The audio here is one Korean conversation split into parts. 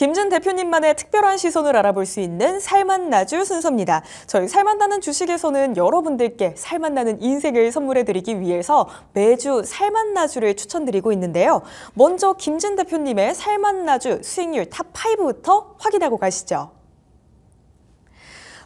김진 대표님만의 특별한 시선을 알아볼 수 있는 살맛나주 순서입니다. 저희 살맛나는 주식에서는 여러분들께 살맛나는 인생을 선물해드리기 위해서 매주 살맛나주를 추천드리고 있는데요. 먼저 김진 대표님의 살맛나주 수익률 탑5부터 확인하고 가시죠.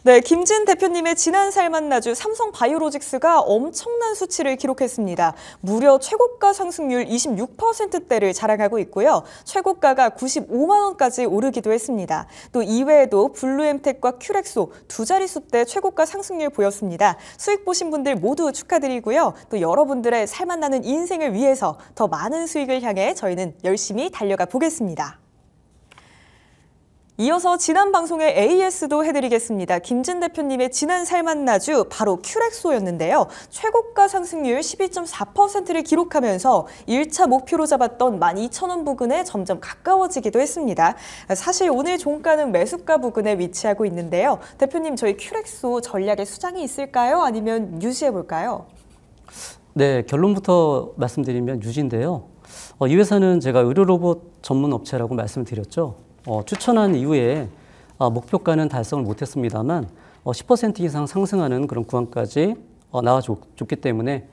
네, 김진 대표님의 지난 살맛나주 삼성바이오로직스가 엄청난 수치를 기록했습니다. 무려 최고가 상승률 26%대를 자랑하고 있고요. 최고가가 95만 원까지 오르기도 했습니다. 또 이외에도 블루엠텍과 큐렉소 두 자릿수대 최고가 상승률 보였습니다. 수익 보신 분들 모두 축하드리고요. 또 여러분들의 살맛나는 인생을 위해서 더 많은 수익을 향해 저희는 열심히 달려가 보겠습니다. 이어서 지난 방송에 AS도 해드리겠습니다. 김진 대표님의 지난 살맛나주 바로 큐렉소였는데요. 최고가 상승률 12.4%를 기록하면서 1차 목표로 잡았던 12,000원 부근에 점점 가까워지기도 했습니다. 사실 오늘 종가는 매수가 부근에 위치하고 있는데요. 대표님, 저희 큐렉소 전략에 수장이 있을까요? 아니면 유지해볼까요? 네, 결론부터 말씀드리면 유지인데요. 이 회사는 제가 의료로봇 전문 업체라고 말씀드렸죠. 추천한 이후에 목표가는 달성을 못했습니다만 10% 이상 상승하는 그런 구간까지 나와줬기 때문에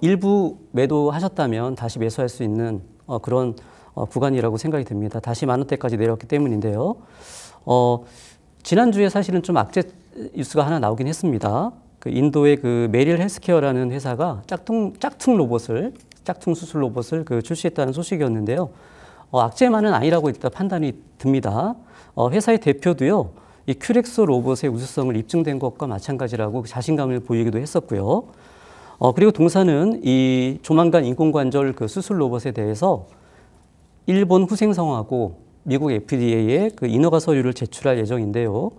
일부 매도하셨다면 다시 매수할 수 있는 그런 구간이라고 생각이 됩니다. 다시 10,000원대까지 내려왔기 때문인데요. 지난주에 사실은 좀 악재 뉴스가 하나 나오긴 했습니다. 그 인도의 그 메릴 헬스케어라는 회사가 짝퉁 수술 로봇을 출시했다는 소식이었는데요. 악재만은 아니라고 일단 판단이 듭니다. 회사의 대표도요, 이 큐렉소 로봇의 우수성을 입증된 것과 마찬가지라고 자신감을 보이기도 했었고요. 그리고 동사는 이 조만간 인공관절 수술 로봇에 대해서 일본 후생성하고 미국 FDA에 인허가 서류를 제출할 예정인데요.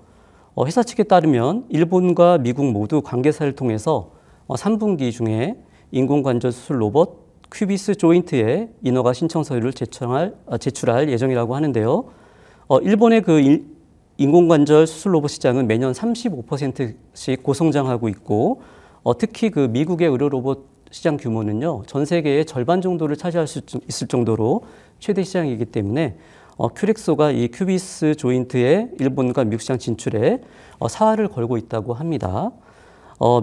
회사 측에 따르면 일본과 미국 모두 관계사를 통해서 3분기 중에 인공관절 수술 로봇 큐비스 조인트에 인허가 신청 서류를 제출할 예정이라고 하는데요. 일본의 인공관절 수술 로봇 시장은 매년 35%씩 고성장하고 있고, 특히 미국의 의료 로봇 시장 규모는요, 전 세계의 절반 정도를 차지할 수 있을 정도로 최대 시장이기 때문에 큐렉소가 이 큐비스 조인트의 일본과 미국 시장 진출에 사활을 걸고 있다고 합니다.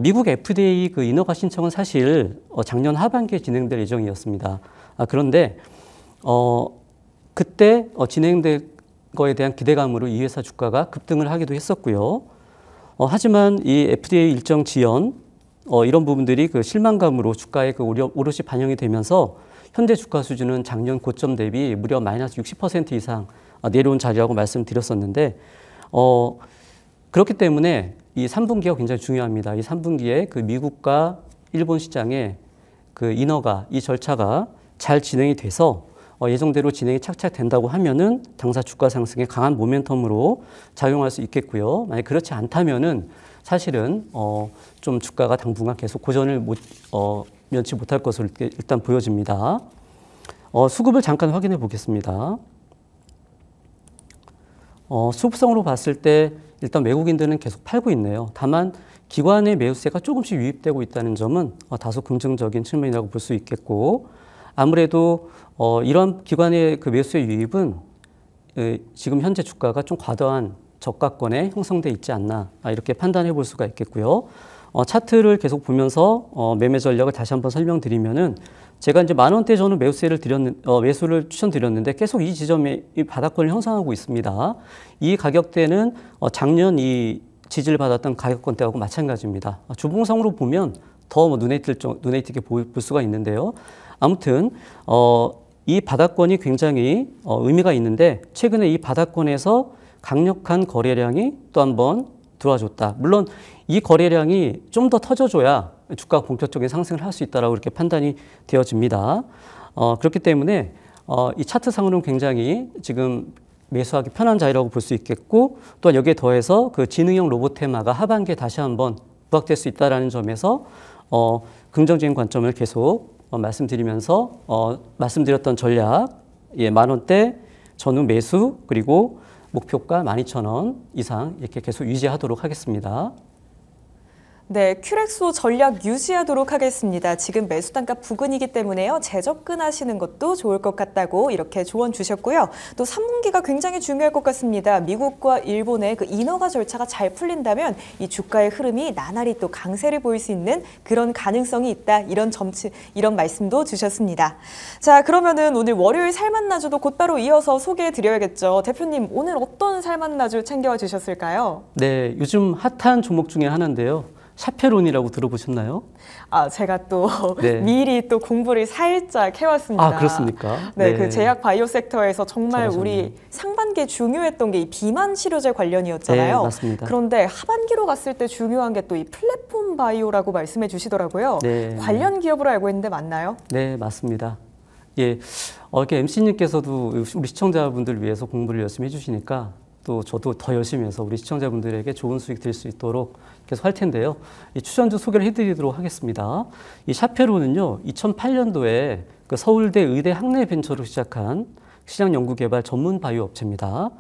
미국 FDA 인허가 신청은 사실 작년 하반기에 진행될 예정이었습니다. 그런데 그때 진행될 거에 대한 기대감으로 이 회사 주가가 급등을 하기도 했었고요. 하지만 이 FDA 일정 지연 이런 부분들이 실망감으로 주가에 오롯이 반영이 되면서 현재 주가 수준은 작년 고점 대비 무려 마이너스 60% 이상 내려온 자리라고 말씀드렸었는데, 그렇기 때문에 이 3분기가 굉장히 중요합니다. 이 3분기에 미국과 일본 시장의 인허가, 이 절차가 잘 진행이 돼서 예정대로 진행이 착착 된다고 하면은 당사 주가 상승에 강한 모멘텀으로 작용할 수 있겠고요. 만약 그렇지 않다면은 사실은 좀 주가가 당분간 계속 고전을 면치 못할 것으로 일단 보여집니다. 수급을 잠깐 확인해 보겠습니다. 수급성으로 봤을 때 일단 외국인들은 계속 팔고 있네요. 다만 기관의 매수세가 조금씩 유입되고 있다는 점은 다소 긍정적인 측면이라고 볼 수 있겠고, 아무래도 이런 기관의 매수세 유입은 지금 현재 주가가 좀 과도한 저가권에 형성돼 있지 않나, 이렇게 판단해 볼 수가 있겠고요. 차트를 계속 보면서 매매 전략을 다시 한번 설명드리면은, 제가 이제 10,000원대 저는 매수를 추천드렸는데 계속 이 지점에 이 바닥권을 형성하고 있습니다. 이 가격대는 작년 이 지지를 받았던 가격권대하고 마찬가지입니다. 주봉성으로 보면 더 눈에 띄게 볼 수가 있는데요. 아무튼 이 바닥권이 굉장히 의미가 있는데, 최근에 이 바닥권에서 강력한 거래량이 또 한번 들어와줬다. 물론 이 거래량이 좀 더 터져줘야 주가가 본격적인 상승을 할 수 있다라고 이렇게 판단이 되어집니다. 그렇기 때문에 이 차트상으로는 굉장히 지금 매수하기 편한 자리라고 볼 수 있겠고, 또한 여기에 더해서 지능형 로봇 테마가 하반기에 다시 한번 부각될 수 있다는 점에서 긍정적인 관점을 계속 말씀드리면서 말씀드렸던 전략, 10,000원대 전후 매수, 그리고 목표가 12,000원 이상 이렇게 계속 유지하도록 하겠습니다. 네, 큐렉소 전략 유지하도록 하겠습니다. 지금 매수 단가 부근이기 때문에요. 재접근하시는 것도 좋을 것 같다고 이렇게 조언 주셨고요. 또 3분기가 굉장히 중요할 것 같습니다. 미국과 일본의 그 인허가 절차가 잘 풀린다면 이 주가의 흐름이 나날이 또 강세를 보일 수 있는 그런 가능성이 있다. 이런 말씀도 주셨습니다. 자, 그러면은 오늘 월요일 살만나주도 곧바로 이어서 소개해 드려야겠죠. 대표님, 오늘 어떤 살만나주 챙겨와 주셨을까요? 네, 요즘 핫한 종목 중에 하나인데요. 샤페론이라고 들어보셨나요? 아, 제가 또 네. 미리 또 공부를 살짝 해왔습니다. 아, 그렇습니까? 네, 네. 그 제약 바이오 섹터에서 정말 잘하셨네요. 우리 상반기에 중요했던 게 이 비만 치료제 관련이었잖아요. 네, 맞습니다. 그런데 하반기로 갔을 때 중요한 게 또 이 플랫폼 바이오라고 말씀해 주시더라고요. 네. 관련 기업으로 알고 있는데 맞나요? 네, 맞습니다. 예, 이렇게 MC님께서도 우리 시청자분들 위해서 공부를 열심히 해주시니까 또 저도 더 열심히 해서 우리 시청자분들에게 좋은 수익 드릴 수 있도록 계속 할 텐데요. 이 추천주 소개를 해드리도록 하겠습니다. 이 샤페론은요, 2008년도에 그 서울대 의대 학내벤처로 시작한 신약 연구개발 전문 바이오 업체입니다.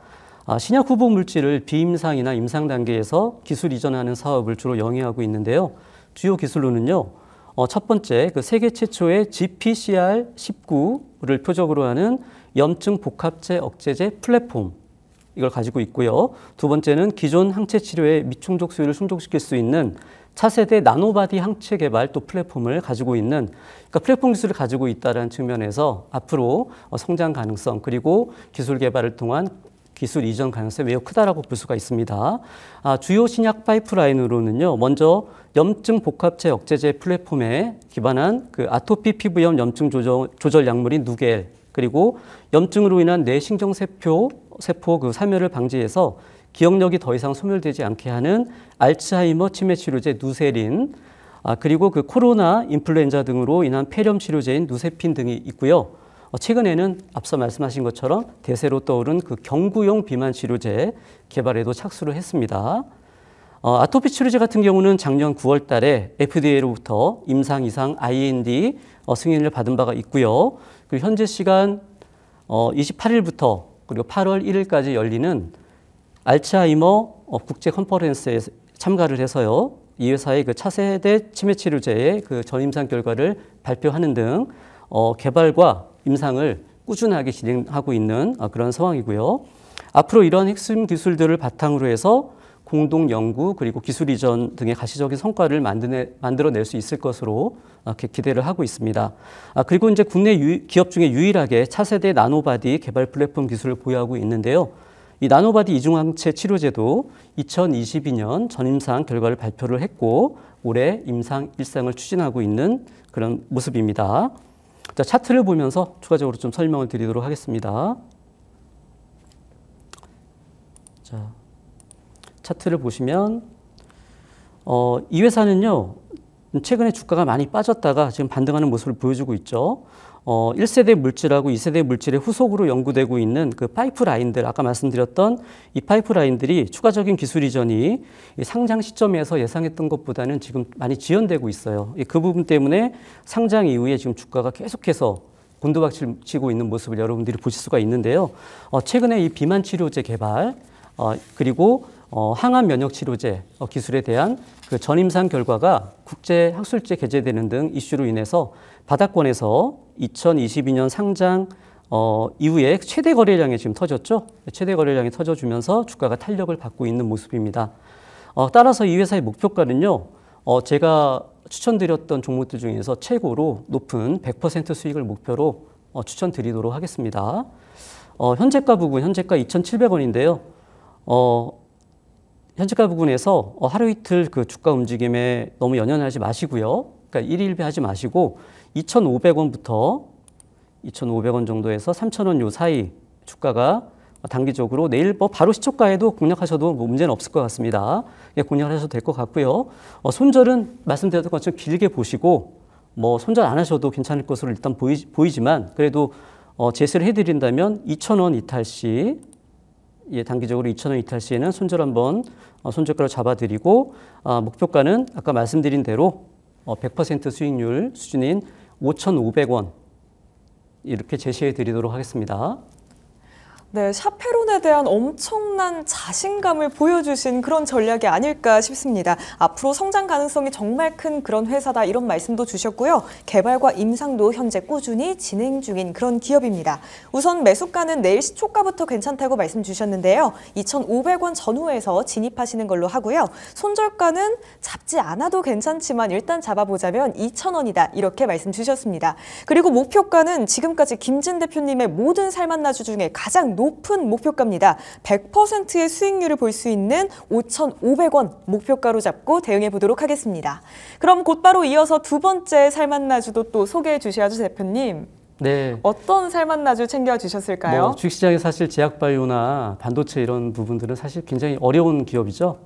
신약 후보 물질을 비임상이나 임상 단계에서 기술 이전하는 사업을 주로 영위하고 있는데요. 주요 기술로는요, 첫 번째, 그 세계 최초의 GPCR19를 표적으로 하는 염증 복합체 억제제 플랫폼, 이걸 가지고 있고요. 두 번째는 기존 항체 치료의 미충족 수율을 충족시킬 수 있는 차세대 나노바디 항체 개발 또 플랫폼을 가지고 있는, 그러니까 플랫폼 기술을 가지고 있다는 측면에서 앞으로 성장 가능성 그리고 기술 개발을 통한 기술 이전 가능성이 매우 크다라고 볼 수가 있습니다. 주요 신약 파이프라인으로는요, 먼저 염증 복합체 억제제 플랫폼에 기반한 그 아토피 피부염 염증 조절 약물인 누겔, 그리고 염증으로 인한 뇌신경세포 그 사멸을 방지해서 기억력이 더 이상 소멸되지 않게 하는 알츠하이머 치매 치료제 누세린, 그리고 그 코로나, 인플루엔자 등으로 인한 폐렴 치료제인 누세핀 등이 있고요. 최근에는 앞서 말씀하신 것처럼 대세로 떠오른 그 경구용 비만 치료제 개발에도 착수를 했습니다. 아토피 치료제 같은 경우는 작년 9월 달에 FDA로부터 임상 이상 IND 승인을 받은 바가 있고요. 그리고 현재 시간 28일부터 그리고 8월 1일까지 열리는 알츠하이머 국제 컨퍼런스에 참가를 해서요. 이 회사의 그 차세대 치매 치료제의 그 전임상 결과를 발표하는 등 개발과 임상을 꾸준하게 진행하고 있는 그런 상황이고요. 앞으로 이러한 핵심 기술들을 바탕으로 해서 공동 연구 그리고 기술 이전 등의 가시적인 성과를 만들어낼 수 있을 것으로 기대를 하고 있습니다. 그리고 이제 국내 기업 중에 유일하게 차세대 나노바디 개발 플랫폼 기술을 보유하고 있는데요. 이 나노바디 이중항체 치료제도 2022년 전임상 결과를 발표를 했고 올해 임상 1상을 추진하고 있는 그런 모습입니다. 자, 차트를 보면서 추가적으로 좀 설명을 드리도록 하겠습니다. 자, 차트를 보시면 이 회사는요, 최근에 주가가 많이 빠졌다가 지금 반등하는 모습을 보여주고 있죠. 1세대 물질하고 2세대 물질의 후속으로 연구되고 있는 그 파이프라인들, 아까 말씀드렸던 이 파이프라인들이 추가적인 기술 이전이 상장 시점에서 예상했던 것보다는 지금 많이 지연되고 있어요. 그 부분 때문에 상장 이후에 지금 주가가 계속해서 곤두박질치고 있는 모습을 여러분들이 보실 수가 있는데요. 최근에 이 비만 치료제 개발, 그리고 항암 면역 치료제 기술에 대한 그 전임상 결과가 국제 학술지에 게재되는 등 이슈로 인해서 바닥권에서 2022년 상장 이후에 최대 거래량이 지금 터졌죠. 최대 거래량이 터져주면서 주가가 탄력을 받고 있는 모습입니다. 따라서 이 회사의 목표가는요, 제가 추천드렸던 종목들 중에서 최고로 높은 100% 수익을 목표로 추천드리도록 하겠습니다. 현재가 부분, 현재가 2,700원인데요. 현재가 부분에서 하루 이틀 그 주가 움직임에 너무 연연하지 마시고요. 그러니까 일일비하지 마시고 2,500원부터 2,500원 정도에서 3,000원 요 사이 주가가 단기적으로 내일 바로 시초가에도 공략하셔도 문제는 없을 것 같습니다. 공략을 하셔도 될 것 같고요. 손절은 말씀드렸던 것처럼 길게 보시고 손절 안 하셔도 괜찮을 것으로 일단 보이지만 그래도 제시를 해드린다면 2,000원 이탈 시 단기적으로 2,000원 이탈 시에는 손절 한번 손절가로 잡아드리고 목표가는 아까 말씀드린 대로 100% 수익률 수준인 5,500원 이렇게 제시해 드리도록 하겠습니다. 네, 샤페론에 대한 엄청난 자신감을 보여주신 그런 전략이 아닐까 싶습니다. 앞으로 성장 가능성이 정말 큰 그런 회사다 이런 말씀도 주셨고요. 개발과 임상도 현재 꾸준히 진행 중인 그런 기업입니다. 우선 매수가는 내일 시초가부터 괜찮다고 말씀 주셨는데요. 2,500원 전후에서 진입하시는 걸로 하고요. 손절가는 잡지 않아도 괜찮지만 일단 잡아보자면 2,000원이다 이렇게 말씀 주셨습니다. 그리고 목표가는 지금까지 김진 대표님의 모든 살만나주 중에 가장 높은 목표가입니다. 100%의 수익률을 볼 수 있는 5,500원 목표가로 잡고 대응해 보도록 하겠습니다. 그럼 곧바로 이어서 두 번째 살만나주도 또 소개해 주셔야죠, 대표님. 네. 어떤 살만나주 챙겨주셨을까요? 주식시장에 사실 제약바이오나 반도체 이런 부분들은 사실 굉장히 어려운 기업이죠.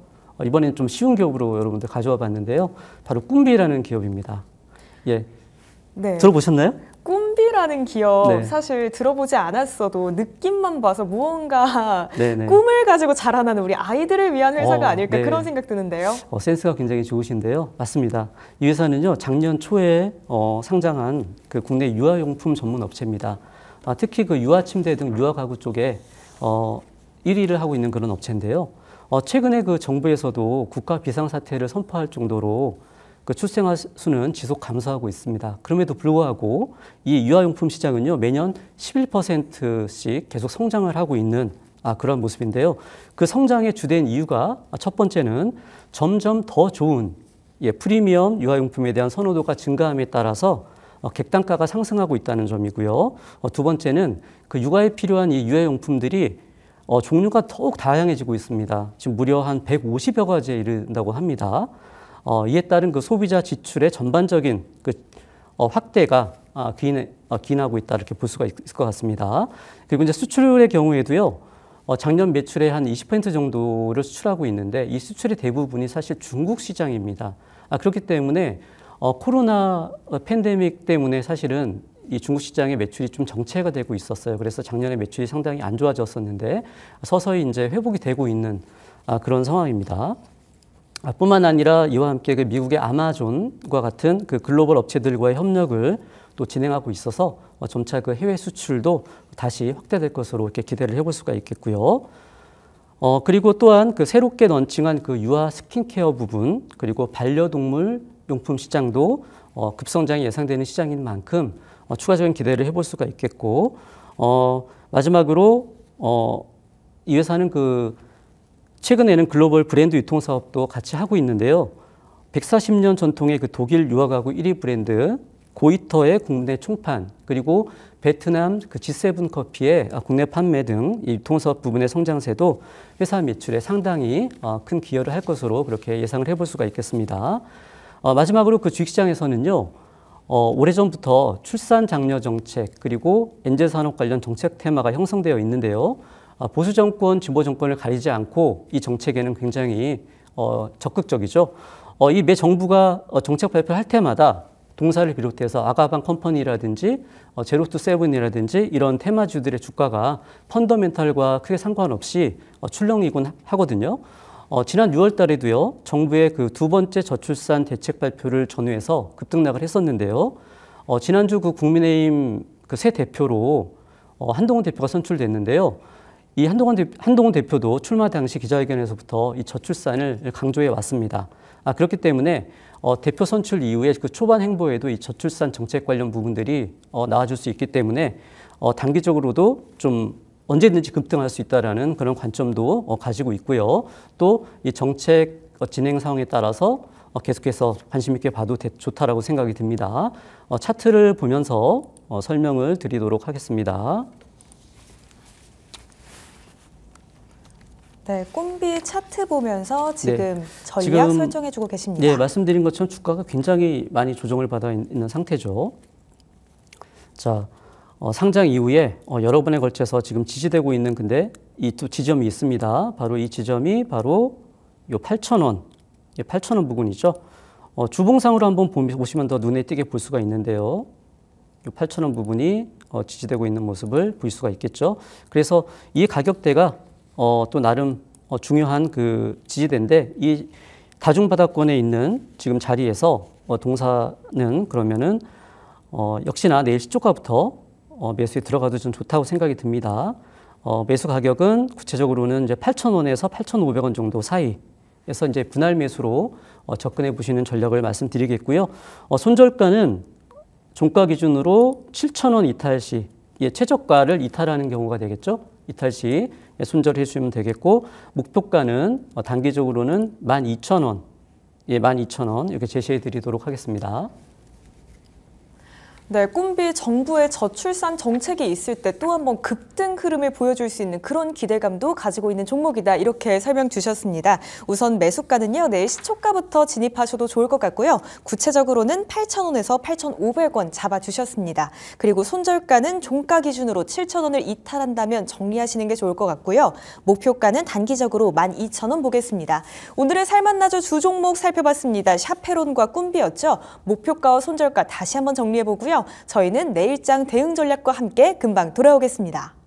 이번엔 좀 쉬운 기업으로 여러분들 가져와 봤는데요. 바로 꿈비라는 기업입니다. 예, 네. 들어보셨나요? 꿈비라는 기업 네. 사실 들어보지 않았어도 느낌만 봐서 무언가 네네. 꿈을 가지고 자라나는 우리 아이들을 위한 회사가 아닐까 네. 그런 생각 드는데요. 센스가 굉장히 좋으신데요. 맞습니다. 이 회사는요, 작년 초에 상장한 그 국내 유아용품 전문 업체입니다. 특히 그 유아침대 등 유아가구 쪽에 1위를 하고 있는 그런 업체인데요. 최근에 그 정부에서도 국가 비상사태를 선포할 정도로 그 출생아 수는 지속 감소하고 있습니다. 그럼에도 불구하고 이 유아용품 시장은요, 매년 11%씩 계속 성장을 하고 있는 그런 모습인데요. 그 성장의 주된 이유가 첫 번째는 점점 더 좋은 프리미엄 유아용품에 대한 선호도가 증가함에 따라서 객단가가 상승하고 있다는 점이고요. 두 번째는 그 육아에 필요한 이 유아용품들이 종류가 더욱 다양해지고 있습니다. 지금 무려 한 150여 가지에 이른다고 합니다. 이에 따른 그 소비자 지출의 전반적인 그 확대가 기인하고 있다 이렇게 볼 수가 있을 것 같습니다. 그리고 이제 수출의 경우에도요, 작년 매출의 한 20% 정도를 수출하고 있는데 이 수출의 대부분이 사실 중국 시장입니다. 그렇기 때문에 코로나 팬데믹 때문에 사실은 이 중국 시장의 매출이 좀 정체가 되고 있었어요. 그래서 작년에 매출이 상당히 안 좋아졌었는데 서서히 이제 회복이 되고 있는 그런 상황입니다. 뿐만 아니라 이와 함께 그 미국의 아마존과 같은 그 글로벌 업체들과의 협력을 또 진행하고 있어서 점차 그 해외 수출도 다시 확대될 것으로 이렇게 기대를 해볼 수가 있겠고요. 그리고 또한 그 새롭게 런칭한 그 유아 스킨케어 부분 그리고 반려동물 용품 시장도 급성장이 예상되는 시장인 만큼 추가적인 기대를 해볼 수가 있겠고, 마지막으로 이 회사는 그 최근에는 글로벌 브랜드 유통 사업도 같이 하고 있는데요. 140년 전통의 그 독일 유아가구 1위 브랜드 고이터의 국내 총판, 그리고 베트남 그 G7 커피의 국내 판매 등 이 유통 사업 부분의 성장세도 회사 매출에 상당히 큰 기여를 할 것으로 그렇게 예상을 해볼 수가 있겠습니다. 마지막으로 그 주식시장에서는요, 오래전부터 출산 장려 정책 그리고 엔제 산업 관련 정책 테마가 형성되어 있는데요. 보수 정권, 진보 정권을 가리지 않고 이 정책에는 굉장히 적극적이죠. 이 매 정부가 정책 발표를 할 때마다 동사를 비롯해서 아가방 컴퍼니라든지 제로투 세븐이라든지 이런 테마주들의 주가가 펀더멘탈과 크게 상관없이 출렁이곤 하거든요. 지난 6월 달에도요, 정부의 그 두 번째 저출산 대책 발표를 전후해서 급등락을 했었는데요. 지난주 그 국민의힘 그 새 대표로 한동훈 대표가 선출됐는데요. 이 한동훈 대표도 출마 당시 기자회견에서부터 이 저출산을 강조해 왔습니다. 그렇기 때문에 대표 선출 이후에 그 초반 행보에도 이 저출산 정책 관련 부분들이 나와줄 수 있기 때문에 단기적으로도 좀 언제든지 급등할 수 있다라는 그런 관점도 가지고 있고요. 또 이 정책 진행 상황에 따라서 계속해서 관심 있게 봐도 좋다라고 생각이 듭니다. 차트를 보면서 설명을 드리도록 하겠습니다. 네, 꿈비 차트 보면서 지금 네, 전략 설정해주고 계십니다. 네, 말씀드린 것처럼 주가가 굉장히 많이 조정을 받아 있는 상태죠. 자, 상장 이후에 여러 번에 걸쳐서 지금 지지되고 있는 근데 이 두 지점이 있습니다. 바로 이 지점이 바로 요 8,000원, 8,000원 부근이죠. 주봉상으로 한번 보시면 더 눈에 띄게 볼 수가 있는데요. 요 8,000원 부분이 지지되고 있는 모습을 볼 수가 있겠죠. 그래서 이 가격대가 또 나름 중요한 그 지지대인데 이 다중바닥권에 있는 지금 자리에서 동사는 그러면은 역시나 내일 시초가부터 매수에 들어가도 좀 좋다고 생각이 듭니다. 매수 가격은 구체적으로는 이제 8,000원에서 8,500원 정도 사이에서 이제 분할 매수로 접근해 보시는 전략을 말씀드리겠고요. 손절가는 종가 기준으로 7,000원 이탈 시 최저가를 이탈하는 경우가 되겠죠. 이탈 시 손절해 주시면 되겠고, 목표가는 단기적으로는 12,000원, 12,000원 이렇게 제시해 드리도록 하겠습니다. 네, 꿈비 정부의 저출산 정책이 있을 때 또 한 번 급등 흐름을 보여줄 수 있는 그런 기대감도 가지고 있는 종목이다. 이렇게 설명 주셨습니다. 우선 매수가는요, 내일 시초가부터 진입하셔도 좋을 것 같고요. 구체적으로는 8,000원에서 8,500원 잡아주셨습니다. 그리고 손절가는 종가 기준으로 7,000원을 이탈한다면 정리하시는 게 좋을 것 같고요. 목표가는 단기적으로 12,000원 보겠습니다. 오늘의 살만나죠 주 종목 살펴봤습니다. 샤페론과 꿈비였죠. 목표가와 손절가 다시 한번 정리해보고요. 저희는 내일장 대응 전략과 함께 금방 돌아오겠습니다.